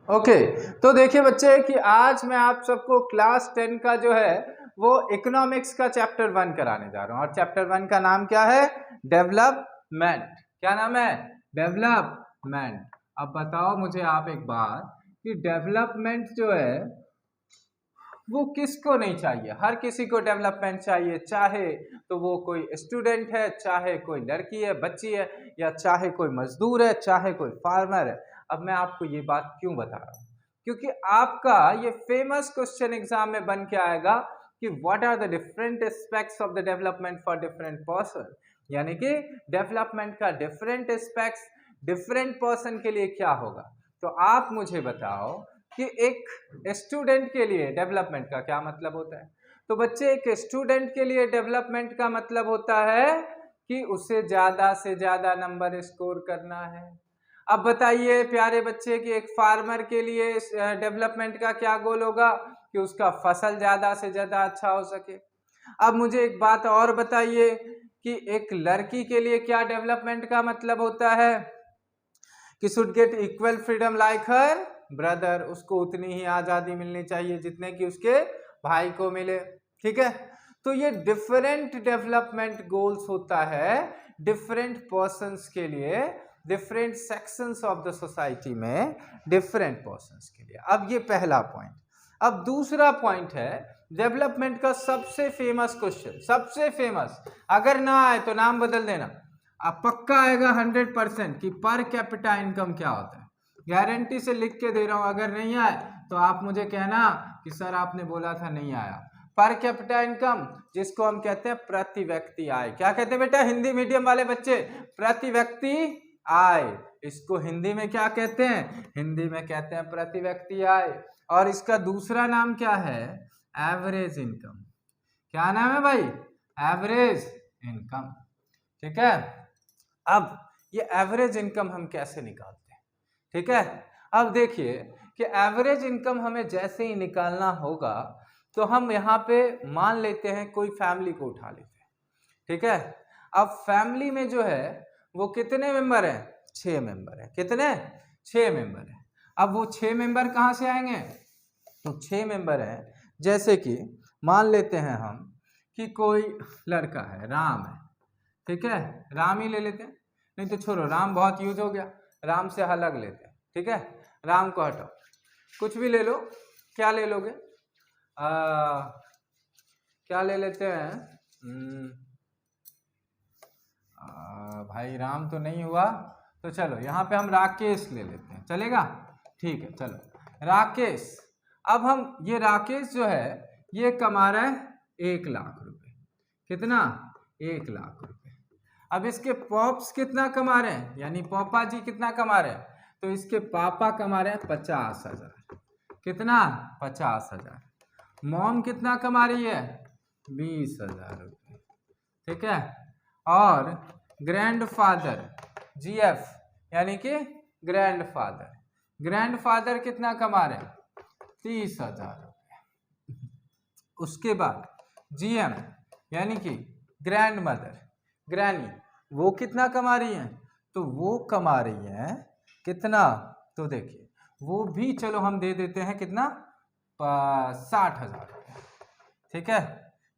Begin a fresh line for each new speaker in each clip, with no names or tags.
Okay तो देखिए बच्चे कि आज मैं आप सबको क्लास 10 का जो है वो इकोनॉमिक्स का चैप्टर 1 कराने जा रहा हूँ और चैप्टर 1 का नाम क्या है? डेवलपमेंट। क्या नाम है? डेवलपमेंट। अब बताओ मुझे आप एक बात कि डेवलपमेंट जो है वो किसको नहीं चाहिए? हर किसी को डेवलपमेंट चाहिए, चाहे तो वो कोई स्टूडेंट है, चाहे कोई लड़की है, बच्ची है, या चाहे कोई मजदूर है, चाहे कोई फार्मर है। अब मैं आपको ये बात क्यों बता रहा हूँ? क्योंकि आपका ये फेमस क्वेश्चन एग्जाम में बन के आएगा कि what are the different aspects of the development for different person, यानी कि डेवलपमेंट का डिफरेंट एस्पेक्ट्स डिफरेंट पर्सन के लिए क्या होगा। तो आप मुझे बताओ कि एक स्टूडेंट के लिए डेवलपमेंट का क्या मतलब होता है? तो बच्चे एक स्टूडेंट के लिए डेवलपमेंट का मतलब होता है कि उसे ज्यादा से ज्यादा नंबर स्कोर करना है। अब बताइए प्यारे बच्चे कि एक फार्मर के लिए डेवलपमेंट का क्या गोल होगा? कि उसका फसल ज्यादा से ज्यादा अच्छा हो सके। अब मुझे एक बात और बताइए कि एक लड़की के लिए क्या डेवलपमेंट का मतलब होता है? कि should get equal freedom like her brother, उसको उतनी ही आजादी मिलनी चाहिए जितने की उसके भाई को मिले। ठीक है, तो ये डिफरेंट डेवलपमेंट गोल्स होता है डिफरेंट पर्संस के लिए, different sections of the society में डिफरेंट पर्संस के लिए। अब ये पहला पॉइंट। अब दूसरा पॉइंट है डेवलपमेंट का सबसे फेमस क्वेश्चन, सबसे फेमस, अगर ना आए तो नाम बदल देना। अब पक्का आएगा 100% कि पर कैपिटा इनकम क्या होता है। गारंटी से लिख के दे रहा हूं, अगर नहीं आए तो आप मुझे कहना कि सर आपने बोला था नहीं आया। पर कैपिटा इनकम जिसको हम कहते हैं प्रति व्यक्ति आय। क्या कहते हैं बेटा हिंदी मीडियम वाले बच्चे? प्रति व्यक्ति आय। इसको हिंदी में क्या कहते हैं? हिंदी में कहते हैं प्रति व्यक्ति आय। और इसका दूसरा नाम क्या है? Average income. क्या नाम है भाई? Average income. ठीक है, अब ये एवरेज इनकम हम कैसे निकालते हैं? ठीक है, अब देखिए कि एवरेज इनकम हमें जैसे ही निकालना होगा तो हम यहाँ पे मान लेते हैं कोई फैमिली को उठा लेते हैं। ठीक है, अब फैमिली में जो है वो कितने मेंबर हैं? 6 मेंबर है। कितने? 6 मेंबर है। अब वो 6 मेंबर कहाँ से आएंगे? तो 6 मेंबर है, जैसे कि मान लेते हैं हम कि कोई लड़का है, राम है। ठीक है, राम ही ले लेते हैं, नहीं तो छोड़ो राम बहुत यूज हो गया, राम से अलग लेते हैं। ठीक है, राम को हटाओ, कुछ भी ले लो। क्या ले लोगे? क्या ले लेते हैं? भाई राम तो नहीं हुआ, तो चलो यहाँ पे हम राकेश ले लेते हैं, चलेगा? ठीक है, चलो राकेश। अब हम ये राकेश जो है ये कमा रहा है 1 लाख रुपए। कितना? 1 लाख रुपए। अब इसके पॉप्स कितना कमा रहे हैं, यानी पापा जी कितना कमा रहे हैं? तो इसके पापा कमा रहे हैं 50,000। कितना? 50,000। मॉम कितना कमा रही है? 20,000 रुपये। ठीक है, और ग्रैंडफादर जीएफ यानी कि ग्रैंडफादर, ग्रैंडफादर कितना कमा रहे हैं? 30,000 रुपये। उसके बाद जीएम यानी कि ग्रैंड मदर, ग्रैनी, वो कितना कमा रही हैं? तो वो कमा रही हैं कितना? तो देखिए वो भी चलो हम दे देते हैं कितना? 60,000 रुपये। ठीक है,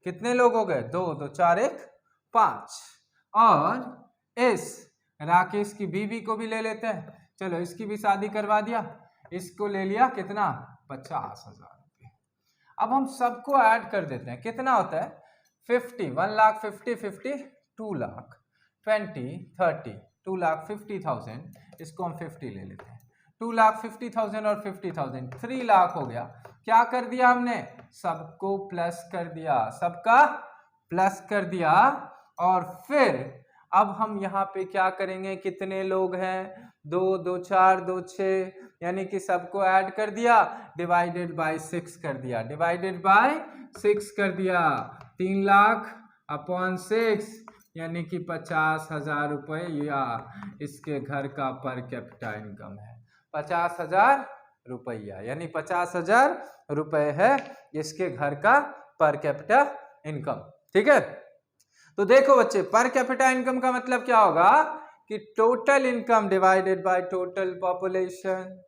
कितने लोग हो गए? 2 2 4 1 5। और इस राकेश की बीवी को भी ले लेते हैं, चलो इसकी भी शादी करवा दिया, इसको ले लिया कितना? 50,000 रुपये। अब हम सबको ऐड कर देते हैं, कितना होता है? 50, 1 लाख 50 50 2 लाख 20 30 2,50,000। इसको हम 50 ले लेते हैं, 2,50,000 और 50,000 3 लाख हो गया। क्या कर दिया हमने? सबको प्लस कर दिया, सबका प्लस कर दिया। और फिर अब हम यहाँ पे क्या करेंगे? कितने लोग हैं? 2 2 4 2 6, यानी कि सबको ऐड कर दिया, डिवाइडेड बाय 6 कर दिया, डिवाइडेड बाय 6 कर दिया। 3 लाख अपॉन 6 यानी कि 50,000 रुपये या इसके घर का पर कैपिटा इनकम है 50,000 रुपया, यानी 50,000 रुपये है इसके घर का पर कैपिटा इनकम। ठीक है, तो देखो बच्चे पर कैपिटा इनकम का मतलब क्या होगा? कि total income divided by total population.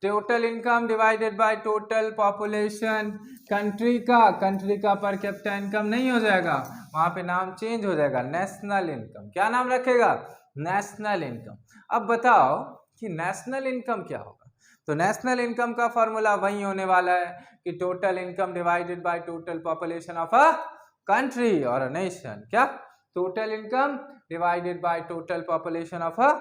Total income divided by total population. Country का पर कैपिटा इनकम नहीं हो जाएगा, वहां पे नाम चेंज हो जाएगा, नेशनल इनकम। क्या नाम रखेगा? National income. अब बताओ कि नेशनल इनकम क्या होगा? तो नेशनल इनकम का फॉर्मूला वही होने वाला है कि total income divided by total population of a country और अ नेशन। क्या? Total income divided by total population of a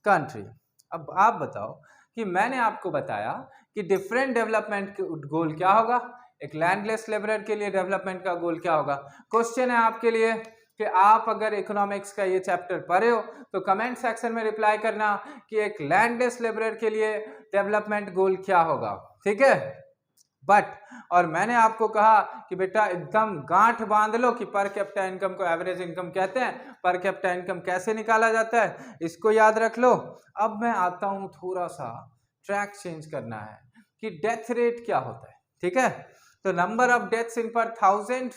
country. अब आप बताओ कि मैंने आपको बताया कि डिफरेंट डेवलपमेंट गोल क्या होगा। एक लैंडलेस लेबरर के लिए डेवलपमेंट का गोल क्या होगा? क्वेश्चन है आपके लिए कि आप अगर इकोनॉमिक्स का ये चैप्टर पढ़े हो तो कमेंट सेक्शन में रिप्लाई करना कि एक लैंडलेस लेबरर के लिए डेवलपमेंट गोल क्या होगा। ठीक है? बट और मैंने आपको कहा कि बेटा एकदम गांठ बांध लो कि पर कैपिटा इनकम को एवरेज इनकम कहते हैं, पर कैपिटा इनकम कैसे निकाला जाता है इसको याद रख लो। अब मैं आता हूं, थोड़ा सा ट्रैक चेंज करना है कि डेथ रेट क्या होता है। ठीक है? तो number of deaths in per 1000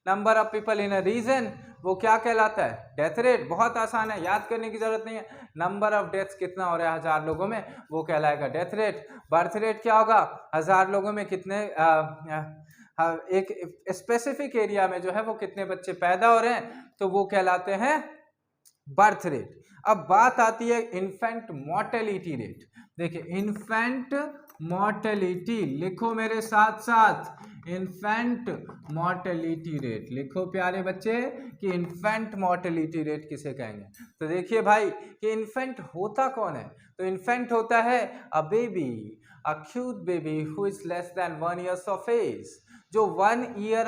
number of people in a region, वो क्या कहलाता है? Death rate. बहुत आसान है, याद करने की जरूरत नहीं है। नंबर ऑफ डेथ्स कितना हो रहा है 1000 लोगों में, वो कहलाएगा डेथ रेट। बर्थ रेट क्या होगा? 1000 लोगों में कितने एक स्पेसिफिक एरिया में जो है वो कितने बच्चे पैदा हो रहे हैं, तो वो कहलाते हैं बर्थ रेट। अब बात आती है इन्फेंट मोर्टेलिटी रेट। देखिए इन्फेंट मोर्टेलिटी, लिखो मेरे साथ साथ, इन्फेंट मोर्टेलिटी रेट लिखो प्यारे बच्चे कि इन्फेंट मोर्टेलिटी रेट किसे कहेंगे। तो देखिए भाई कि इन्फेंट होता कौन है? तो इन्फेंट होता है a baby, a cute baby who is less than 1 year of age, जो 1 ईयर